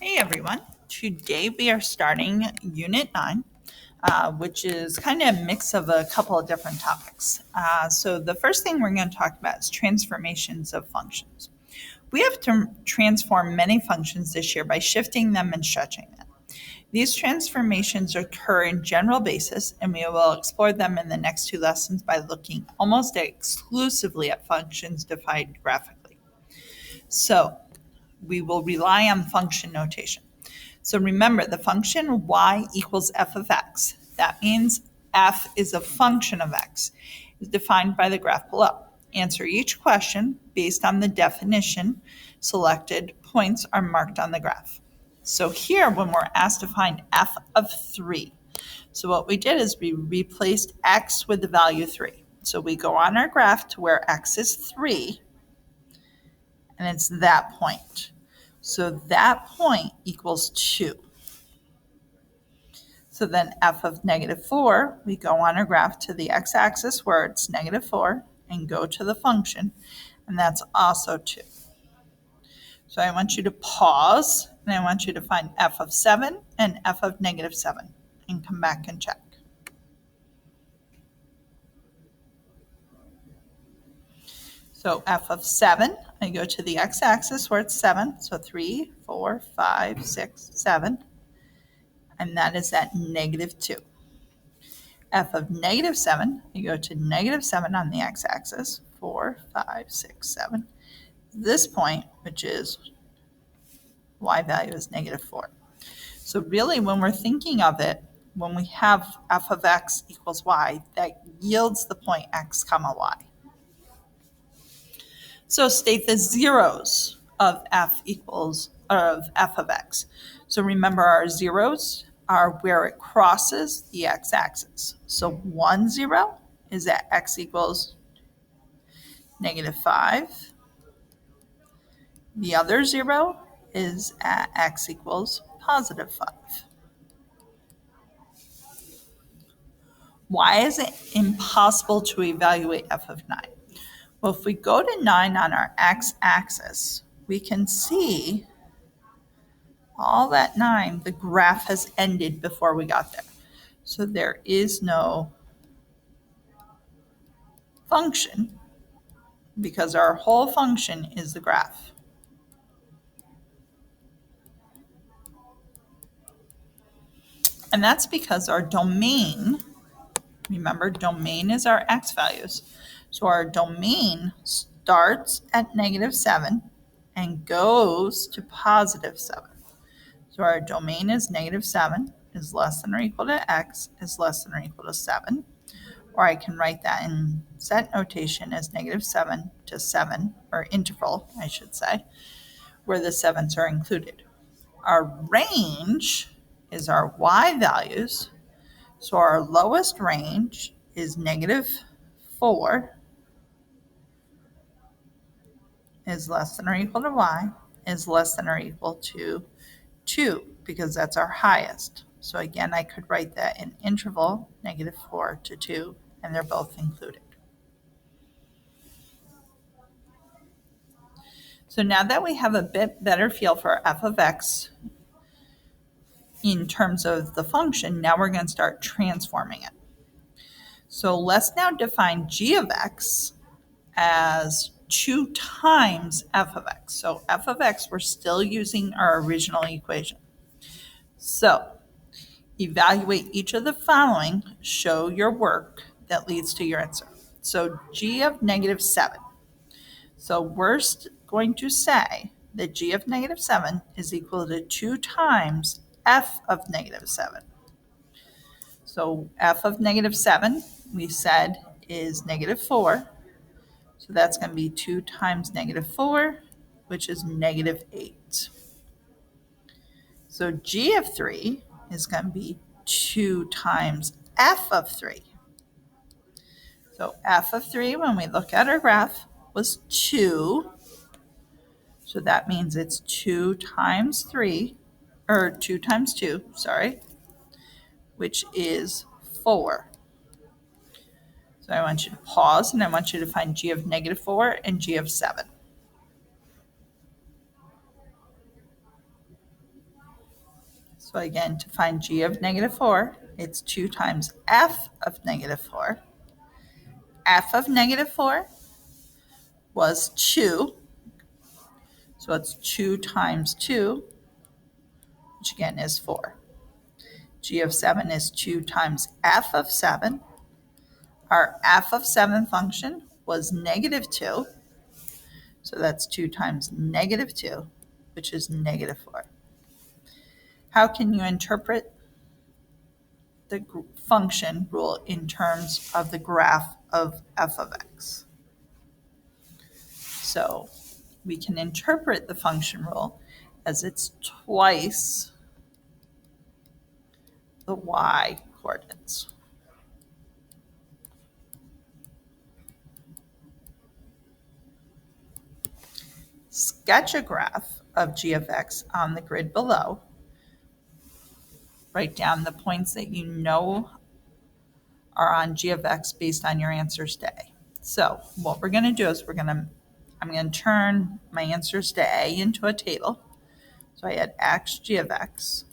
Hey everyone, today we are starting Unit 9, which is kind of a mix of a couple of different topics. So, the first thing we're going to talk about is transformations of functions. We have to transform many functions this year by shifting them and stretching them. These transformations occur in general basis, and we will explore them in the next two lessons by looking almost exclusively at functions defined graphically. So, we will rely on function notation. So remember, the function y equals f of x. That means f is a function of x, is defined by the graph below. Answer each question based on the definition. Selected points are marked on the graph. So here, when we're asked to find f of 3, so what we did is we replaced x with the value 3. So we go on our graph to where x is 3, and it's that point. So that point equals 2. So then f of negative 4, we go on our graph to the x-axis where it's negative 4 and go to the function, and that's also 2. So I want you to pause, and I want you to find f of 7 and f of negative 7, and come back and check. So f of 7, I go to the x-axis where it's 7, so 3, 4, 5, 6, 7, and that is at negative 2. F of negative 7, you go to negative 7 on the x-axis, 4, 5, 6, 7. This point, which is y value is negative 4. So really, when we're thinking of it, when we have f of x equals y, that yields the point x comma y. So state the zeros of f of x. So remember, our zeros are where it crosses the x-axis. So 1, 0 is at x equals negative 5. The other 0 is at x equals positive 5. Why is it impossible to evaluate f of 9? Well, if we go to 9 on our x-axis, we can see all that 9, the graph has ended before we got there. So there is no function because our whole function is the graph. And that's because our domain, remember, domain is our x values. So our domain starts at negative 7 and goes to positive 7. So our domain is negative 7 is less than or equal to x is less than or equal to 7. Or I can write that in set notation as negative 7 to 7, or interval, I should say, where the 7s are included. Our range is our y values. So our lowest range is negative 4 is less than or equal to y is less than or equal to 2 because that's our highest. So again, I could write that in interval, negative 4 to 2, and they're both included. So now that we have a bit better feel for f of x in terms of the function, now we're going to start transforming it. So let's now define g of x as 2 times f of x. So f of x, we're still using our original equation. So evaluate each of the following, show your work that leads to your answer. So g of negative 7. So we're going to say that g of negative 7 is equal to 2 times f of negative 7. So f of negative 7, we said, is negative 4. So that's going to be 2 times negative 4, which is negative 8. So g of 3 is going to be 2 times f of 3. So f of 3, when we look at our graph, was 2. So that means it's 2 times 3, or 2 times 2, sorry, which is 4. So I want you to pause, and I want you to find g of negative 4 and g of 7. So again, to find g of negative 4, it's 2 times f of negative 4. F of negative 4 was 2, so it's 2 times 2, which again is 4. G of 7 is 2 times f of 7. Our f of 7 function was negative 2, so that's 2 times negative 2, which is negative 4. How can you interpret the function rule in terms of the graph of f of x? So we can interpret the function rule as it's twice the y coordinates. Sketch a graph of g of x on the grid below. Write down the points that you know are on g of x based on your answers to A. So what we're going to do is I'm going to turn my answers to A into a table. So I had x g of x.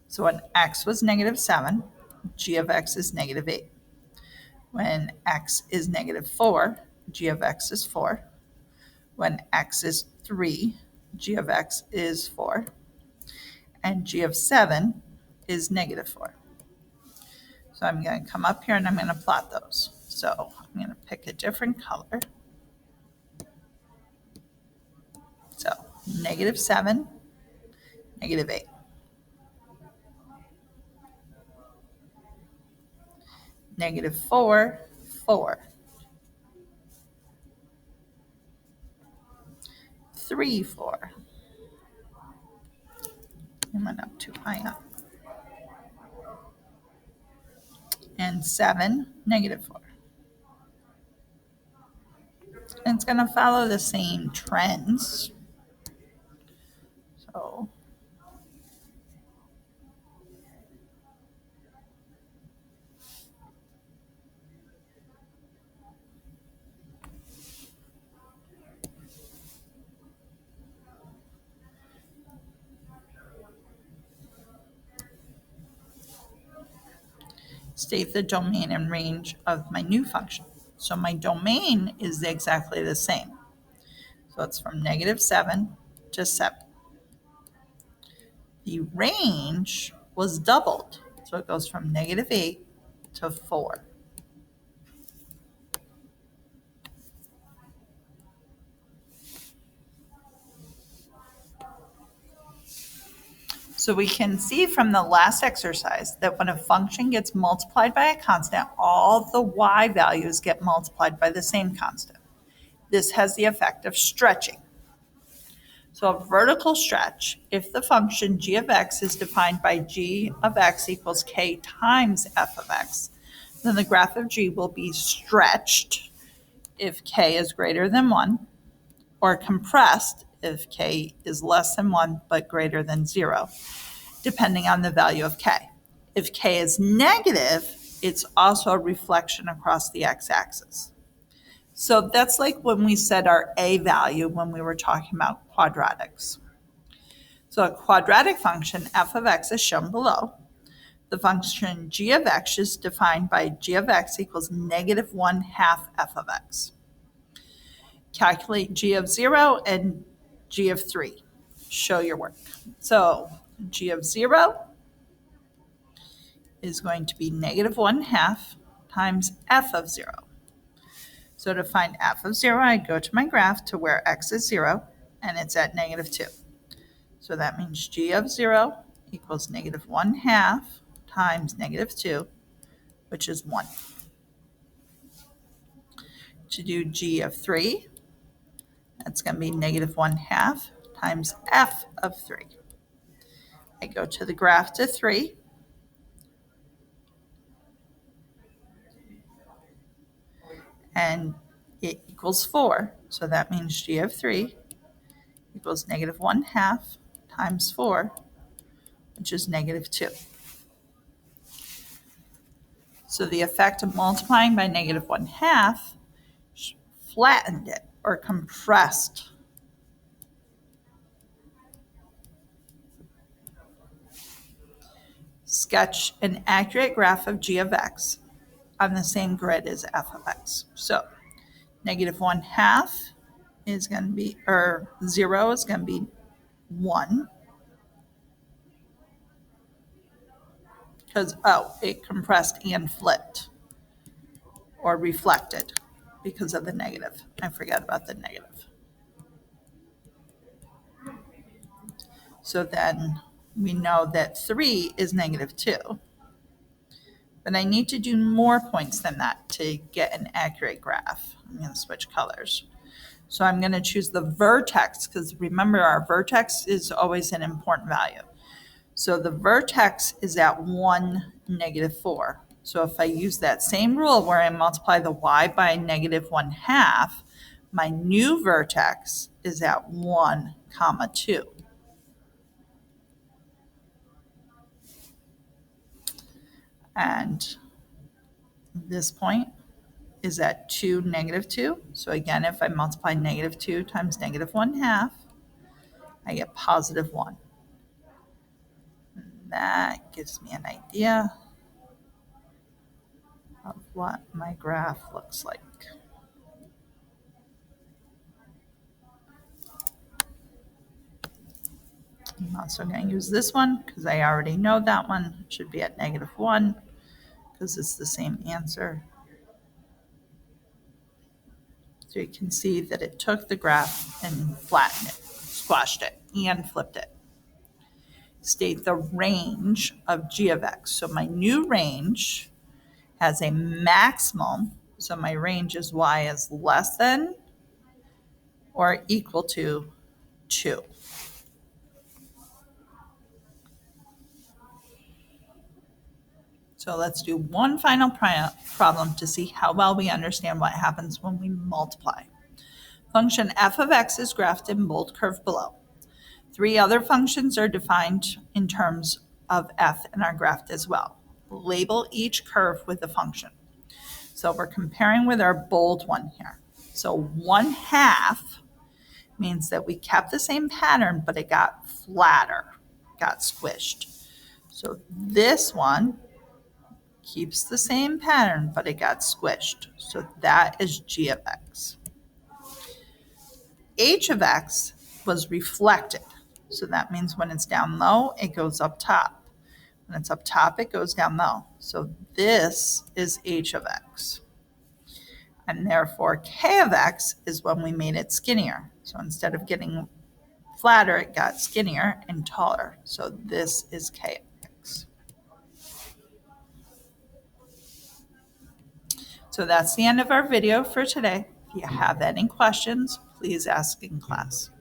So when x was negative 7, g of x is negative 8. When x is negative 4, g of x is 4. When x is 3, g of x is 4. And g of 7 is negative 4. So I'm going to come up here and I'm going to plot those. So I'm going to pick a different color. So negative 7, negative 8. Negative 4, 4. 3, 4. I went up too high up. And 7, negative 4. And it's going to follow the same trends. So state the domain and range of my new function. So my domain is exactly the same. So it's from negative 7 to 7. The range was doubled. So it goes from negative 8 to 4. So we can see from the last exercise that when a function gets multiplied by a constant, all the y values get multiplied by the same constant. This has the effect of stretching. So a vertical stretch, if the function g of x is defined by g of x equals k times f of x, then the graph of g will be stretched if k is greater than 1, or compressed if k is less than 1 but greater than 0, depending on the value of k. If k is negative, it's also a reflection across the x-axis. So that's like when we set our a value when we were talking about quadratics. So a quadratic function f of x is shown below. The function g of x is defined by g of x equals negative 1/2 f of x. Calculate g of 0 and g of 3. Show your work. So g of 0 is going to be negative 1/2 times f of 0. So to find f of 0, I go to my graph to where x is 0, and it's at negative 2. So that means g of 0 equals negative 1/2 times negative 2, which is 1. To do g of 3, that's going to be negative 1/2 times f of 3. I go to the graph to 3. And it equals 4. So that means g of 3 equals negative 1/2 times 4, which is negative 2. So the effect of multiplying by negative 1/2 flattened it or compressed. sketch an accurate graph of g of x on the same grid as f of x. So -1/2 is going to be, or 0 is going to be 1. Because, it compressed and flipped or reflected because of the negative. I forgot about the negative. So then we know that 3 is -2. But I need to do more points than that to get an accurate graph. I'm going to switch colors. So I'm going to choose the vertex, because remember, our vertex is always an important value. So the vertex is at 1, -4. So if I use that same rule where I multiply the y by -1/2, my new vertex is at 1, 2. And this point is at 2, -2. So again, if I multiply -2 times -1/2, I get +1. And that gives me an idea of what my graph looks like. I'm also going to use this one because I already know that one should be at -1 because it's the same answer. So you can see that it took the graph and flattened it, squashed it, and flipped it. State the range of g of x. So my new range has a maximum. So my range is y is less than or equal to 2. So let's do one final problem to see how well we understand what happens when we multiply. Function f of x is graphed in bold curve below. 3 other functions are defined in terms of f and are graphed as well. Label each curve with a function. So we're comparing with our bold one here. So 1/2 means that we kept the same pattern, but it got flatter, got squished. So this one keeps the same pattern, but it got squished. So that is g of x. H of x was reflected. So that means when it's down low, it goes up top. When it's up top, it goes down low. So this is h of x. And therefore, k of x is when we made it skinnier. So instead of getting flatter, it got skinnier and taller. So this is k of x. So that's the end of our video for today. If you have any questions, please ask in class.